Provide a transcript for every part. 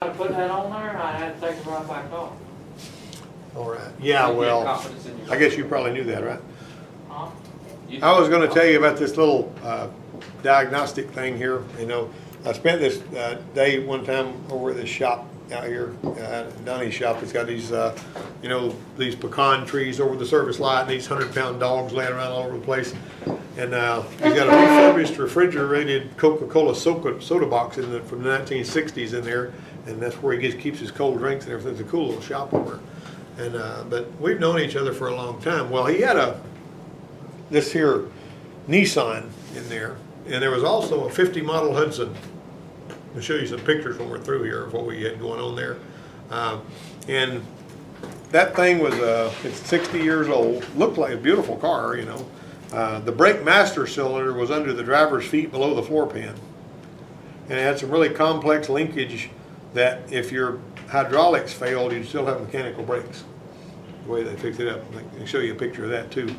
I put that on there and I had to take it right back off. All right. Yeah, well, Confidence in yourself. I guess you probably knew that, right? Huh? I was going to tell you about this little diagnostic thing here. You know, I spent this day one time over at this shop out here, Donnie's shop. It's got these, you know, these pecan trees over the service lot and these 100-pound dogs laying around all over the place. And he's got a refurbished refrigerated Coca-Cola soda box in from the 1960s in there, and that's where he keeps his cold drinks and everything. It's a cool little shop over there. And but we've known each other for a long time. Well, he had this here Nissan in there, and there was also a 50 model Hudson. I'll show you some pictures when we're through here of what we had going on there. And that thing was it's 60 years old. Looked like a beautiful car, you know. The brake master cylinder was under the driver's feet below the floor pan, and it had some really complex linkage that if your hydraulics failed, you'd still have mechanical brakes. The way they fixed it up, I can show you a picture of that too.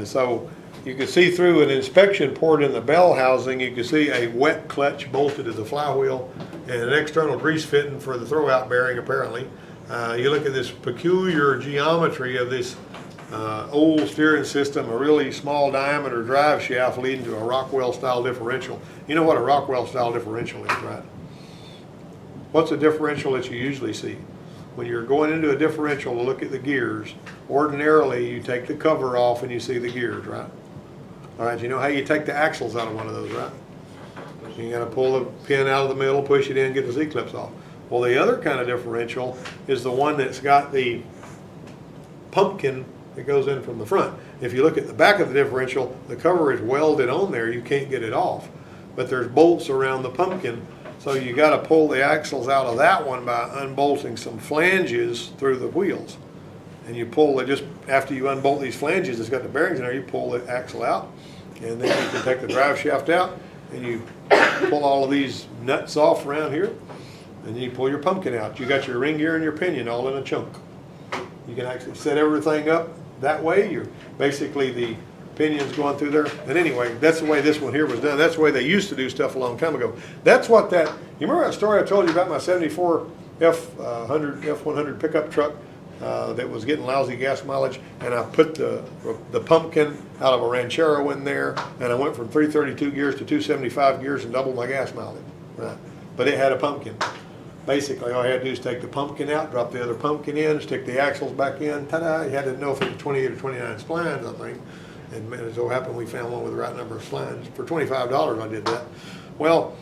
So you could see through an inspection port in the bell housing, you could see a wet clutch bolted to the flywheel and an external grease fitting for the throwout bearing apparently. You look at this peculiar geometry of this old steering system, a really small diameter drive shaft leading to a Rockwell style differential. You know what a Rockwell style differential is, right? What's a differential that you usually see? When you're going into a differential to look at the gears, ordinarily you take the cover off and you see the gears, right? All right, you know how you take the axles out of one of those, right? You gotta pull the pin out of the middle, push it in, get the Z-clips off. Well, the other kind of differential is the one that's got the pumpkin that goes in from the front. If you look at the back of the differential, the cover is welded on there, you can't get it off. But there's bolts around the pumpkin, so you gotta pull the axles out of that one by unbolting some flanges through the wheels. And you pull it just after you unbolt these flanges, it's got the bearings in there, you pull the axle out, and then you can take the drive shaft out, and you pull all of these nuts off around here, and then you pull your pumpkin out. You got your ring gear and your pinion all in a chunk. You can actually set everything up that way. You're basically the pinion's going through there. And anyway, that's the way this one here was done. That's the way they used to do stuff a long time ago. That's what that, you remember that story I told you about my 74 F100 pickup truck that was getting lousy gas mileage, and I put the pumpkin out of a Ranchero in there, and I went from 332 gears to 275 gears and doubled my gas mileage. Right. But it had a pumpkin. Basically, all I had to do is take the pumpkin out, drop the other pumpkin in, stick the axles back in, ta-da! You had to know if it was 28 or 29 splines, I think. And it so happened we found one with the right number of splines. For $25 I did that. Well,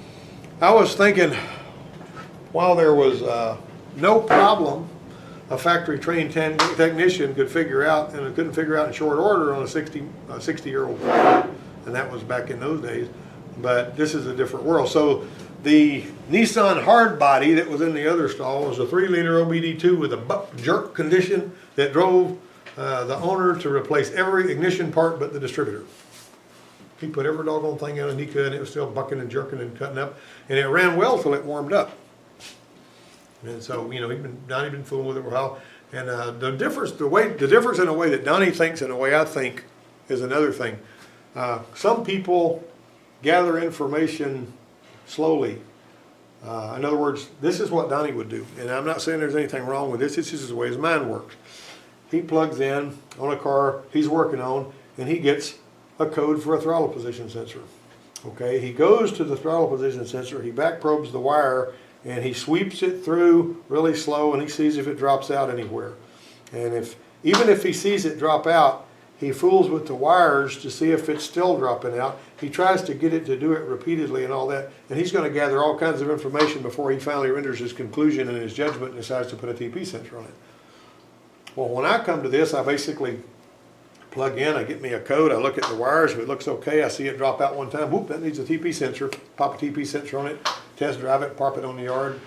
I was thinking, while there was no problem a factory trained technician could figure out, and it couldn't figure out in short order on a 60-year-old car, and that was back in those days. But this is a different world. So the Nissan hard body that was in the other stall was a 3-liter OBD2 with a buck jerk condition that drove the owner to replace every ignition part but the distributor. He put every doggone thing in and he could, and it was still bucking and jerking and cutting up, and it ran well till it warmed up. And so, you know, Donnie been fooling with it for a while. And the difference in the way that Donnie thinks and the way I think is another thing. Some people gather information slowly. In other words, this is what Donnie would do. And I'm not saying there's anything wrong with this. This is the way his mind works. He plugs in on a car he's working on, and he gets a code for a throttle position sensor. Okay, he goes to the throttle position sensor, he back probes the wire, and he sweeps it through really slow, and he sees if it drops out anywhere. And even if he sees it drop out, he fools with the wires to see if it's still dropping out. He tries to get it to do it repeatedly and all that, and he's going to gather all kinds of information before he finally renders his conclusion and his judgment and decides to put a TP sensor on it. Well, when I come to this, I basically plug in, I get me a code, I look at the wires, if it looks okay, I see it drop out one time, whoop, that needs a TP sensor, pop a TP sensor on it, test drive it, park it on the yard,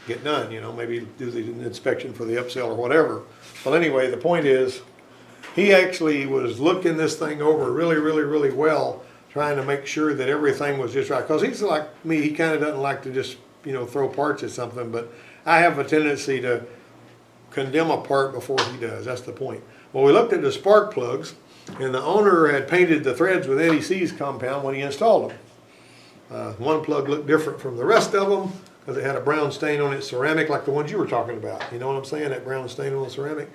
get done, you know, maybe do the inspection for the upsell or whatever. Well, anyway, the point is, he actually was looking this thing over really, really, really well, trying to make sure that everything was just right. Because he's like me, he kind of doesn't like to just, you know, throw parts at something, but I have a tendency to condemn a part before he does. That's the point. Well, we looked at the spark plugs, and the owner had painted the threads with NEC's compound when he installed them. One plug looked different from the rest of them because it had a brown stain on its ceramic like the ones you were talking about. You know what I'm saying? That brown stain on the ceramic.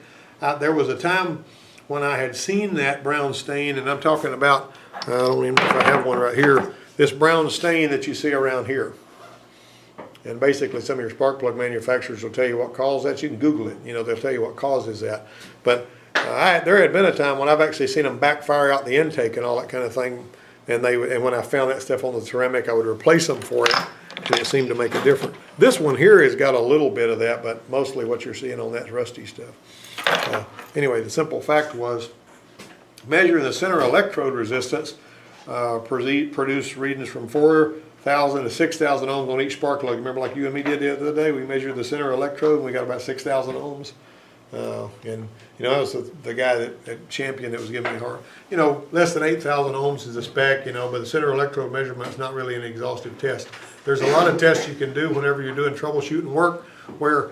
There was a time when I had seen that brown stain, and I'm talking about, I don't even know if I have one right here, this brown stain that you see around here. And basically some of your spark plug manufacturers will tell you what caused that. You can Google it, you know, they'll tell you what causes that. But there had been a time when I've actually seen them backfire out the intake and all that kind of thing. And when I found that stuff on the ceramic, I would replace them for it, and it seemed to make a difference. This one here has got a little bit of that, but mostly what you're seeing on that's rusty stuff. Anyway, the simple fact was, measuring the center electrode resistance produced readings from 4,000 to 6,000 ohms on each spark plug. Remember, like you and me did the other day, we measured the center electrode and we got about 6,000 ohms. And you know, that was the guy that Champion that was giving me hard. You know, less than 8,000 ohms is a spec, you know, but the center electrode measurement is not really an exhaustive test. There's a lot of tests you can do whenever you're doing troubleshooting work where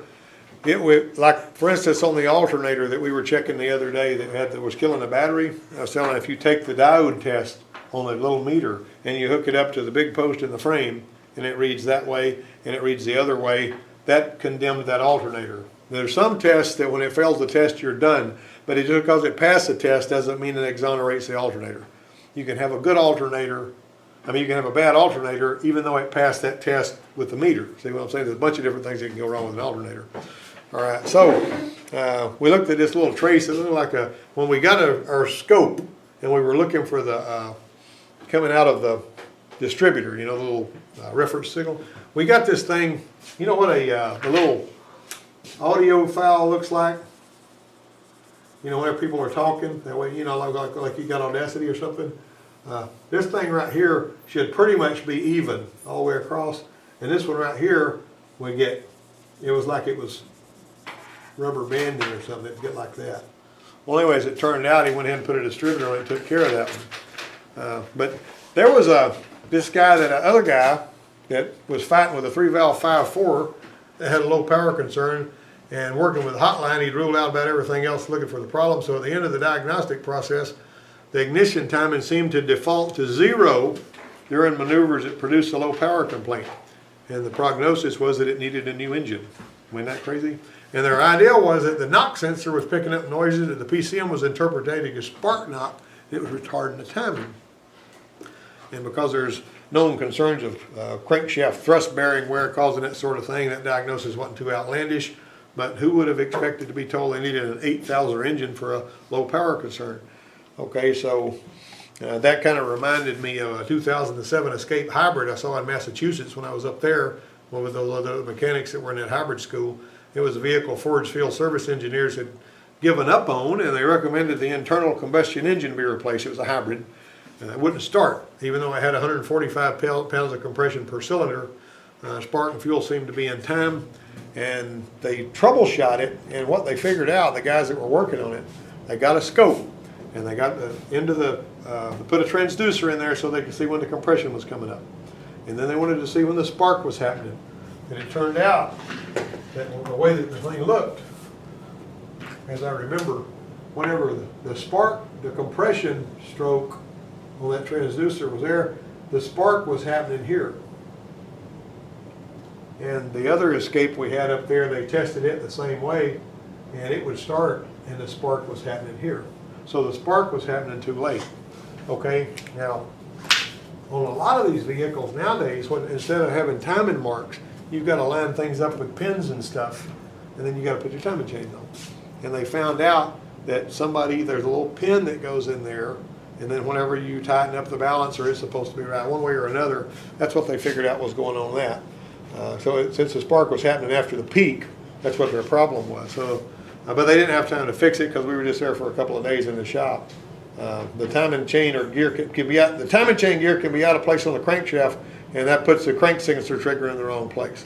it would, like for instance on the alternator that we were checking the other day that was killing the battery. I was telling you, if you take the diode test on the little meter and you hook it up to the big post in the frame and it reads that way and it reads the other way, that condemned that alternator. There's some tests that when it fails the test you're done, but just because it passed the test doesn't mean it exonerates the alternator. You can have a good alternator, you can have a bad alternator even though it passed that test with the meter. See what I'm saying? There's a bunch of different things that can go wrong with an alternator. All right, so we looked at this little trace. It looked like when we got our scope and we were looking for the coming out of the distributor, you know, the little reference signal. We got this thing, you know what the little audio file looks like? You know, whenever people are talking, that way, you know, like you got Audacity or something. This thing right here should pretty much be even all the way across. And this one right here, it was like it was rubber banding or something, it'd get like that. Well, anyways, it turned out he went ahead and put a distributor on it and took care of that one. But there was this guy, other guy that was fighting with a 3-valve 5.4 that had a low power concern, and working with the hotline, he'd ruled out about everything else looking for the problem. So at the end of the diagnostic process, the ignition timing seemed to default to 0 during maneuvers that produced a low power complaint. And the prognosis was that it needed a new engine. Isn't that crazy? And their idea was that the knock sensor was picking up noises that the PCM was interpreting as spark knock, it was retarding the timing. And because there's known concerns of crankshaft thrust bearing wear causing that sort of thing, that diagnosis wasn't too outlandish. But who would have expected to be told they needed an 8,000 engine for a low power concern? Okay, so that kind of reminded me of a 2007 Escape hybrid I saw in Massachusetts when I was up there with those other mechanics that were in that hybrid school. It was a vehicle Ford's field service engineers had given up on, and they recommended the internal combustion engine be replaced. It was a hybrid. It wouldn't start, even though it had 145 pounds of compression per cylinder. Spark and fuel seemed to be in time, and they troubleshot it, and what they figured out, the guys that were working on it, they got a scope, and they got put a transducer in there so they could see when the compression was coming up. And then they wanted to see when the spark was happening. And it turned out that the way that the thing looked, as I remember, whenever the spark, the compression stroke on that transducer was there, the spark was happening here. And the other Escape we had up there, they tested it the same way, and it would start, and the spark was happening here. So the spark was happening too late. Okay, now, on a lot of these vehicles nowadays, instead of having timing marks, you've got to line things up with pins and stuff, and then you got to put your timing chains on. And they found out that there's a little pin that goes in there, and then whenever you tighten up the balancer, it's supposed to be right one way or another. That's what they figured out was going on with that. Since the spark was happening after the peak, that's what their problem was. But they didn't have time to fix it because we were just there for a couple of days in the shop. The timing chain or gear can be out. The timing chain gear can be out of place on the crankshaft, and that puts the crank signature trigger in the wrong place.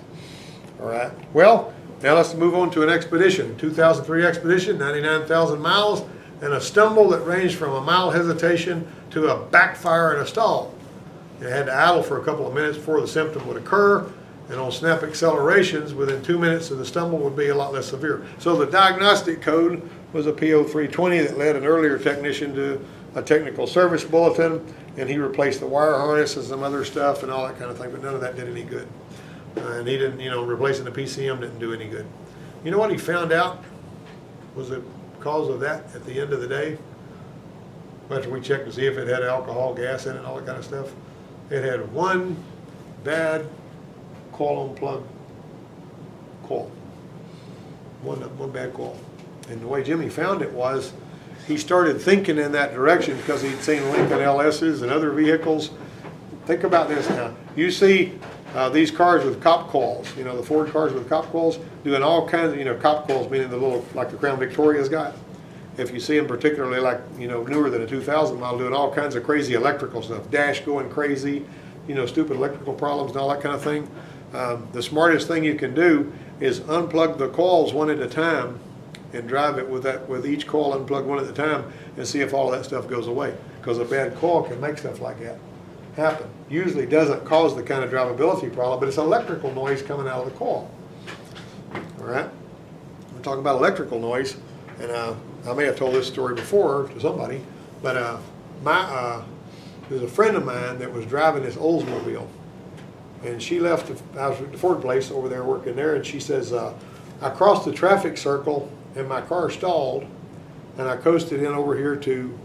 All right. Well, now let's move on to an Expedition. 2003 Expedition, 99,000 miles, and a stumble that ranged from a mild hesitation to a backfire and a stall. It had to idle for a couple of minutes before the symptom would occur. And on snap accelerations, within 2 minutes of the stumble would be a lot less severe. So the diagnostic code was a P0320 that led an earlier technician to a technical service bulletin, and he replaced the wire harness and some other stuff and all that kind of thing, but none of that did any good. And he didn't, replacing the PCM didn't do any good. You know what he found out was the cause of that at the end of the day? After we checked to see if it had alcohol, gas in it, and all that kind of stuff. It had one bad coil unplug coil. One bad coil. And the way Jimmy found it was, he started thinking in that direction because he'd seen Lincoln LS's and other vehicles. Think about this now. You see these cars with cop coils, the Ford cars with cop coils, doing all kinds of, cop coils meaning the little, like the Crown Victoria's got. If you see them particularly like, newer than a 2000 model, doing all kinds of crazy electrical stuff, dash going crazy, stupid electrical problems and all that kind of thing. The smartest thing you can do is unplug the coils one at a time and drive it with each coil unplugged one at a time and see if all of that stuff goes away. Because a bad coil can make stuff like that happen. Usually doesn't cause the kind of drivability problem, but it's electrical noise coming out of the coil. All right? We're talking about electrical noise, and I may have told this story before to somebody, but there's a friend of mine that was driving this Oldsmobile, and she left. I was at the Ford place over there working there, and she says, I crossed the traffic circle and my car stalled, and I coasted in over here to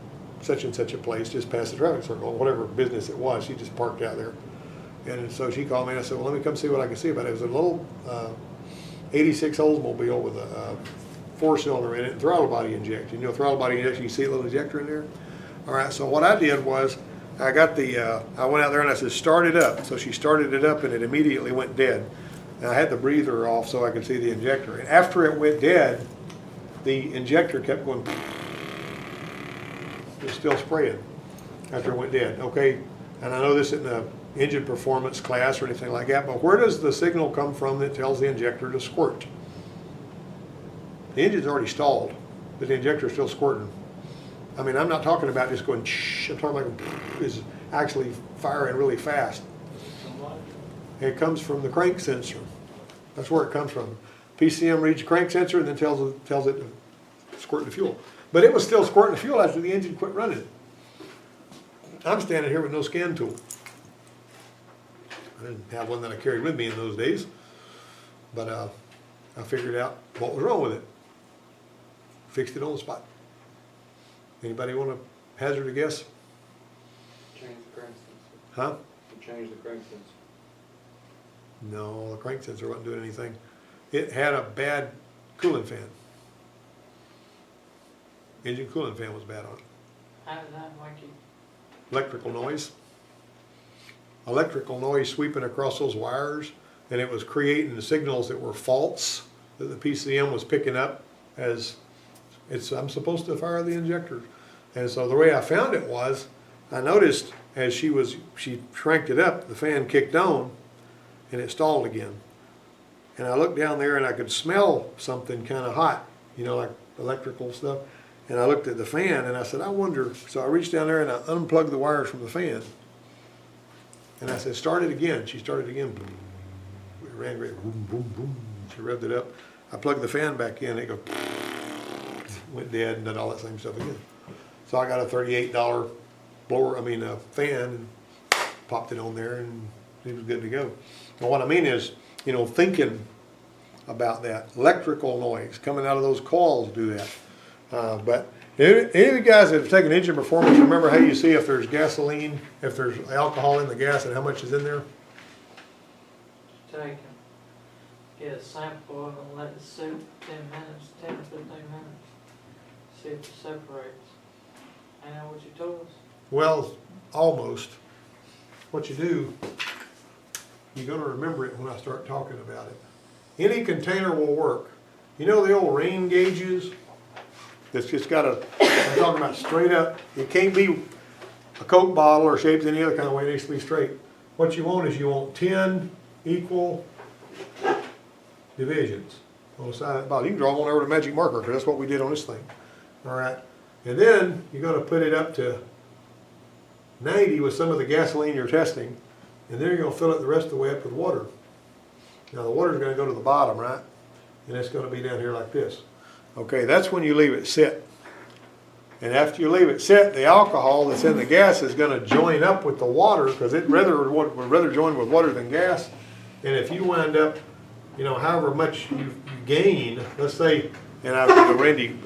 such and such a place, just past the traffic circle, whatever business it was. She just parked out there. And so she called me and I said, well, let me come see what I can see about it. It was a little 86 Oldsmobile with a 4-cylinder in it and throttle body injection. Throttle body injection, you see a little ejector in there? All right, so what I did was I got I went out there and I said, start it up. So she started it up and it immediately went dead. And I had the breather off so I could see the injector. And after it went dead, the injector kept going. It was still spraying after it went dead. Okay, and I know this isn't a engine performance class or anything like that, but where does the signal come from that tells the injector to squirt? The engine's already stalled, but the injector is still squirting. I mean, I'm not talking about just going shh, I'm talking about is actually firing really fast. It comes from the crank sensor. That's where it comes from. PCM reads the crank sensor and then tells it to squirt the fuel. But it was still squirting the fuel after the engine quit running. I'm standing here with no scan tool. I didn't have one that I carried with me in those days, but I figured out what was wrong with it. Fixed it on the spot. Anybody want to hazard a guess? Change the crank sensor. Huh? Change the crank sensor. No, the crank sensor wasn't doing anything. It had a bad cooling fan. Engine cooling fan was bad on it. How did that make you? Electrical noise. Electrical noise sweeping across those wires, and it was creating the signals that were false that the PCM was picking up as I'm supposed to fire the injector. And so the way I found it was, I noticed as she cranked it up, the fan kicked on and it stalled again. And I looked down there and I could smell something kind of hot, like electrical stuff. And I looked at the fan and I said, I wonder. So I reached down there and I unplugged the wires from the fan. And I said, start it again. She started again. It ran great. Boom, boom, boom. She revved it up. I plugged the fan back in. It went dead and did all that same stuff again. So I got a $38 fan, and popped it on there, and it was good to go. And what I mean is, thinking about that. Electrical noise coming out of those coils do that. But any of you guys that have taken engine performance, remember how you see if there's gasoline, if there's alcohol in the gas, and how much is in there? Take and get a sample of it and let it sit 10 minutes, 10 or 15 minutes. See if it separates. I know what you told us. Well, almost. What you do, you're going to remember it when I start talking about it. Any container will work. The old rain gauges? That's just got I'm talking about straight up. It can't be a Coke bottle or shaped any other kind of way. It needs to be straight. What you want is 10 equal divisions on the side of that bottle. You can draw one over with a magic marker because that's what we did on this thing. All right. And then you're going to put it up to 90 with some of the gasoline you're testing. And then you're going to fill it the rest of the way up with water. Now the water's going to go to the bottom, right? And it's going to be down here like this. Okay, that's when you leave it sit. And after you leave it sit, the alcohol that's in the gas is going to join up with the water because it would rather join with water than gas. And if you wind up, you know, however much you gain, let's say, and Randy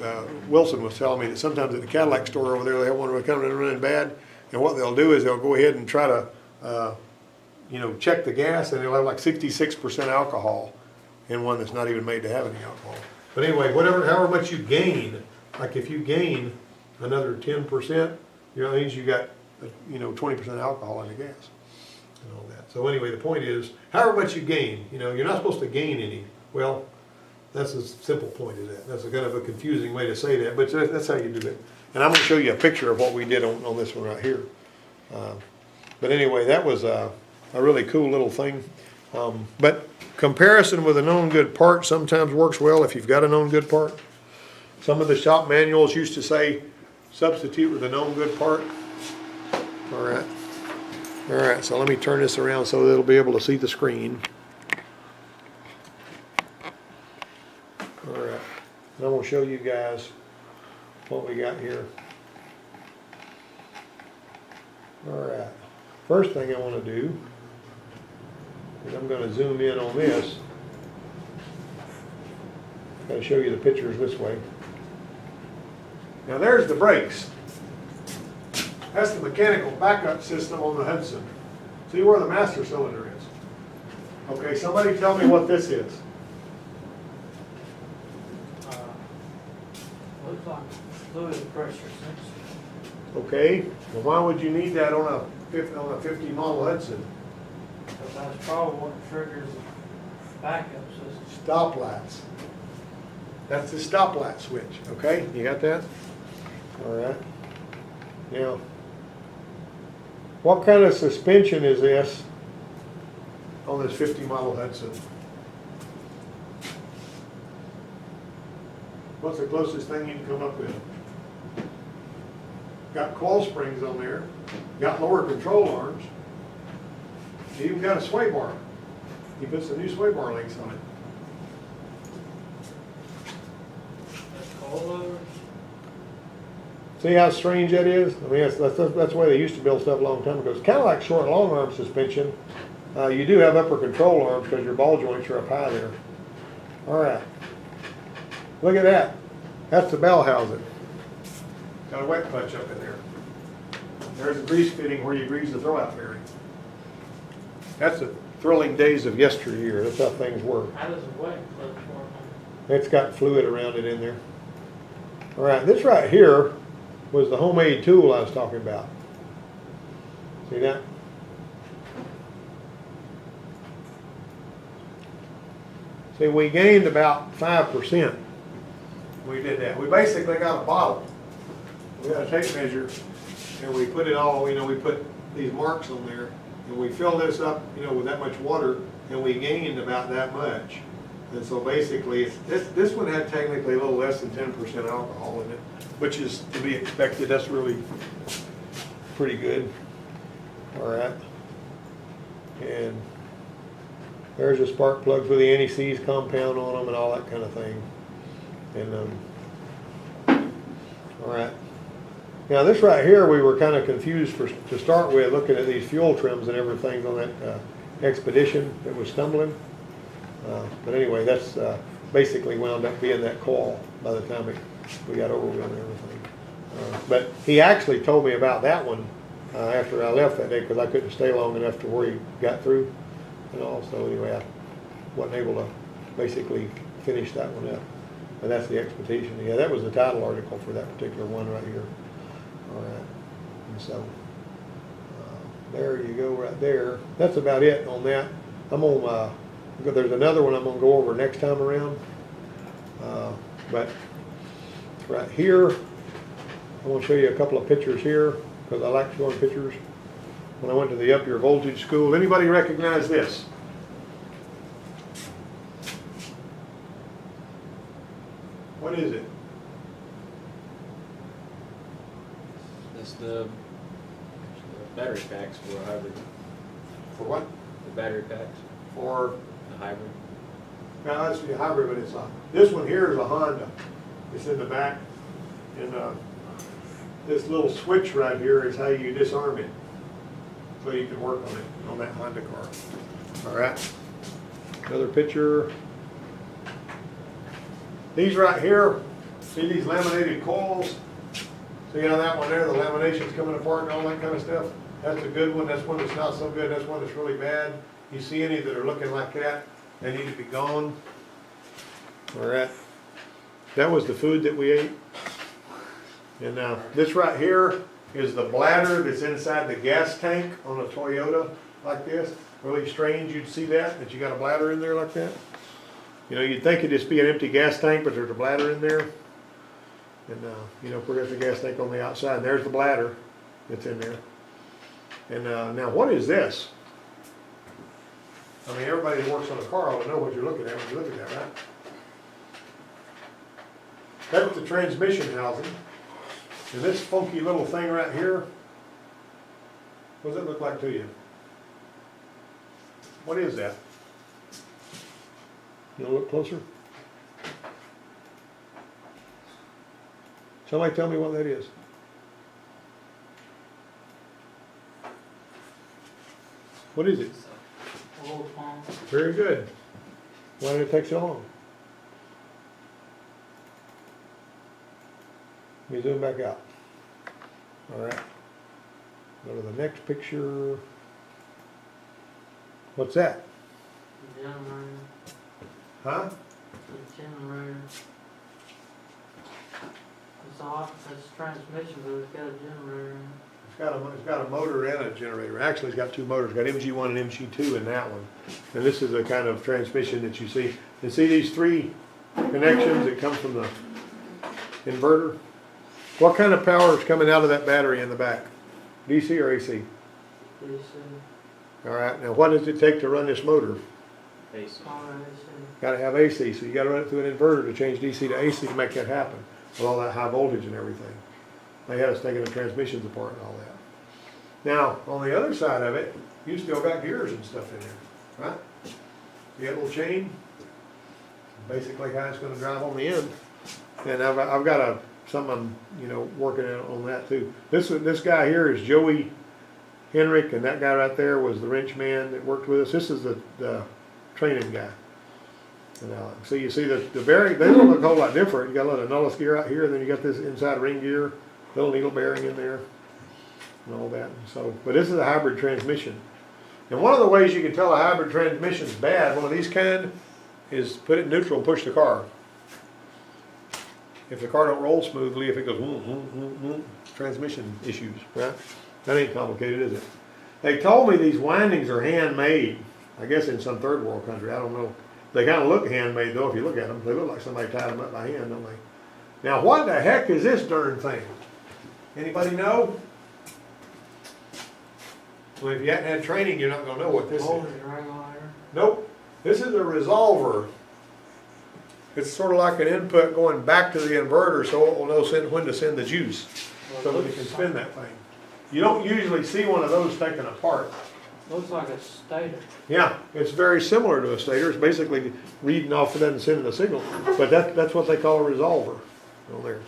Wilson was telling me that sometimes at the Cadillac store over there, they have one coming in running bad, and what they'll do is they'll go ahead and try to, you know, check the gas, and they'll have like 66% alcohol in one that's not even made to have any alcohol. But anyway, however much you gain, like if you gain another 10%, you know, that means you got, you know, 20% alcohol in the gas and all that. So anyway, the point is, however much you gain, you know, you're not supposed to gain any. Well, that's a simple point is that. That's a kind of a confusing way to say that, but that's how you do it. And I'm going to show you a picture of what we did on this one right here. But anyway, that was a really cool little thing. But comparison with a known good part sometimes works well if you've got a known good part. Some of the shop manuals used to say substitute with a known good part. All right, so let me turn this around so that it'll be able to see the screen. All right, and I'm going to show you guys what we got here. All right, first thing I want to do is I'm going to zoom in on this. Got to show you the pictures this way. Now there's the brakes. That's the mechanical backup system on the Hudson. See where the master cylinder is. Okay, somebody tell me what this is. Looks like fluid pressure sensor. Okay, well why would you need that on a 50 model Hudson? Because that's probably what triggers the backup system. Stoplights. That's the stoplight switch, okay? You got that? All right. Now, what kind of suspension is this on this 50 model Hudson? What's the closest thing you can come up with? Got coil springs on there, got lower control arms, you even got a sway bar. He put some new sway bar links on it. That's coilovers. See how strange that is? I mean, that's the way they used to build stuff a long time ago. It's kind of like short long arm suspension. You do have upper control arms because your ball joints are up high there. All right. Look at that. That's the bell housing. Got a wet punch up in there. There's a grease fitting where you grease the throwout bearing. That's the thrilling days of yesteryear. That's how things were. How does a wet clutch work? It's got fluid around it in there. All right, this right here was the homemade tool I was talking about. See that? See, we gained about 5%. We did that. We basically got a bottle. We got a tape measure, and we put it all, you know, we put these marks on there, and we filled this up, you know, with that much water, and we gained about that much. And so basically, this one had technically a little less than 10% alcohol in it, which is to be expected. That's really pretty good. All right. And there's the spark plugs with the anti-seize compound on them and all that kind of thing. And all right. Now this right here, we were kind of confused to start with, looking at these fuel trims and everything on that Expedition that was stumbling. But anyway, that's basically wound up being that coil by the time we got over with and everything. But he actually told me about that one after I left that day because I couldn't stay long enough to where he got through and all. So anyway, I wasn't able to basically finish that one up. And that's the Expedition. Yeah, that was the title article for that particular one right here. All right. And so there you go right there. That's about it on that. I'm on there's another one I'm going to go over next time around. But right here, I want to show you a couple of pictures here because I like showing pictures. When I went to the Up Your Voltage school, anybody recognize this? What is it? That's the battery packs for a hybrid. For what? The battery packs. For The hybrid. now that's the hybrid, but it's not. This one here is a Honda. It's in the back, and this little switch right here is how you disarm it, so you can work on it on that Honda car. All right. Another picture. These right here, see these laminated coils? See how that one there, the lamination's coming apart and all that kind of stuff? That's a good one, that's one that's not so good, that's one that's really bad. You see any that are looking like that, they need to be gone. All right. That was the food that we ate. And this right here is the bladder that's inside the gas tank on a Toyota like this. Really strange you'd see that you got a bladder in there like that. You know, you'd think it'd just be an empty gas tank, but there's a bladder in there. And, you know, of course, there's the gas tank on the outside, and there's the bladder that's in there. And now, what is this? I mean, everybody that works on a car ought to know what you're looking at when you look at that, right? That's the transmission housing. And this funky little thing right here, what does it look like to you? What is that? You want to look closer? Somebody tell me what that is. What is it? Oil pump. Very good. Why did it take so long? Let me zoom back out. All right. Go to the next picture. What's that? Generator. Huh? The generator. It's transmission, but it's got a generator in it. It's got a motor and a generator. Actually, it's got two motors. It's got MG1 and MG2 in that one. And this is the kind of transmission that you see. You see these three connections that come from the inverter? What kind of power is coming out of that battery in the back? DC or AC? DC. All right. Now, what does it take to run this motor? AC. Power AC. Got to have AC, so you got to run it through an inverter to change DC to AC to make that happen. With all that high voltage and everything. They had us taking the transmissions apart and all that. Now, on the other side of it, you still got gears and stuff in there, right? You got a little chain, basically how it's going to drive on the end. And I've got something, you know, working on that too. This guy here is Joey Henrik, and that guy right there was the wrench man that worked with us. This is the training guy. And, so you see the bearing, they don't look a whole lot different. You got a little Nullis gear out here, and then you got this inside ring gear, little needle bearing in there, and all that. And so, but this is a hybrid transmission. And one of the ways you can tell a hybrid transmission is bad, one of these kind, is put it in neutral and push the car. If the car don't roll smoothly, if it goes transmission issues, right? That ain't complicated, is it? They told me these windings are handmade. I guess in some third world country, I don't know. They kind of look handmade though if you look at them. They look like somebody tied them up by hand, don't they? Now what the heck is this darn thing? Anybody know? Well, if you hadn't had training, you're not going to know what this is. Voltage regulator. Nope. This is a resolver. It's sort of like an input going back to the inverter so it will know when to send the juice so that it can spin that thing. You don't usually see one of those taken apart. Looks like a stator. Yeah, it's very similar to a stator. It's basically reading off of that and sending a signal. But that's what they call a resolver. Oh, there.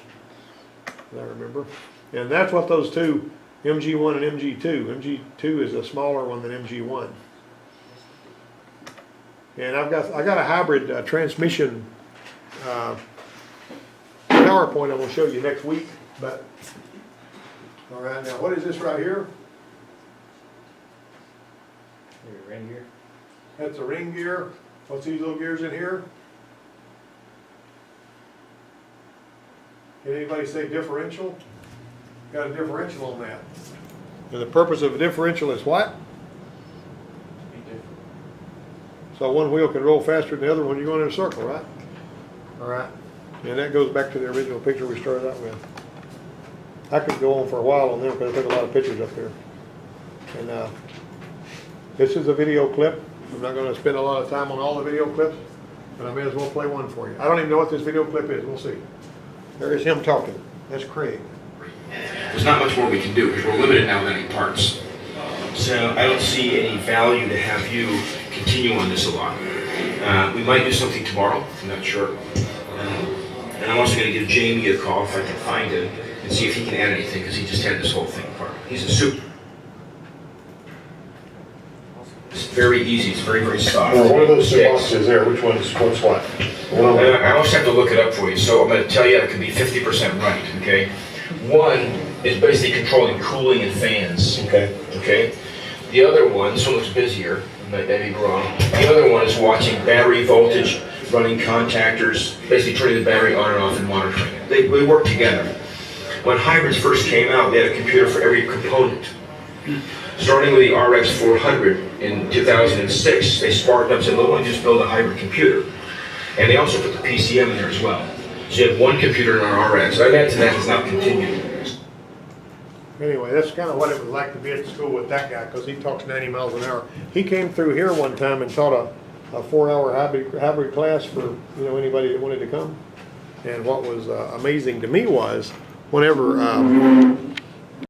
I remember. And that's what those two, MG1 and MG2. MG2 is a smaller one than MG1. And I got a hybrid transmission PowerPoint I'm going to show you next week. But all right, now what is this right here? Your ring gear. That's a ring gear. What's these little gears in here? Can anybody say differential? Got a differential on that. And the purpose of a differential is what? Be different. So one wheel can roll faster than the other when you're going in a circle, right? All right. And that goes back to the original picture we started out with. I could go on for a while on them because I took a lot of pictures up there. And this is a video clip. I'm not going to spend a lot of time on all the video clips, but I may as well play one for you. I don't even know what this video clip is. We'll see. There is him talking. That's Craig. There's not much more we can do because we're limited now with any parts. So I don't see any value to have you continue on this a lot. We might do something tomorrow. I'm not sure. And I'm also going to give Jamie a call if I can find him and see if he can add anything because he just had this whole thing apart. He's a super. very easy, it's very, very soft. Well, what are those two Sticks. boxes there? Which one's, what's what? I also have to look it up for you, so I'm going to tell you it could be 50% right, okay? One is basically controlling cooling and fans, Okay. okay? The other one, this one looks busier, I may be wrong. The other one is watching battery voltage, running contactors, basically turning the battery on and off and monitoring it. They work together. When hybrids first came out, they had a computer for every component. Starting with the RX 400 in 2006, they sparked up and said, well, why don't you just build a hybrid computer? And they also put the PCM in there as well. So you had one computer in our RX. I imagine that has not continued. Anyway, that's kind of what it was like to be at school with that guy, because he talks 90 miles an hour. He came through here one time and taught a 4-hour hybrid class for anybody that wanted to come. And what was amazing to me was whenever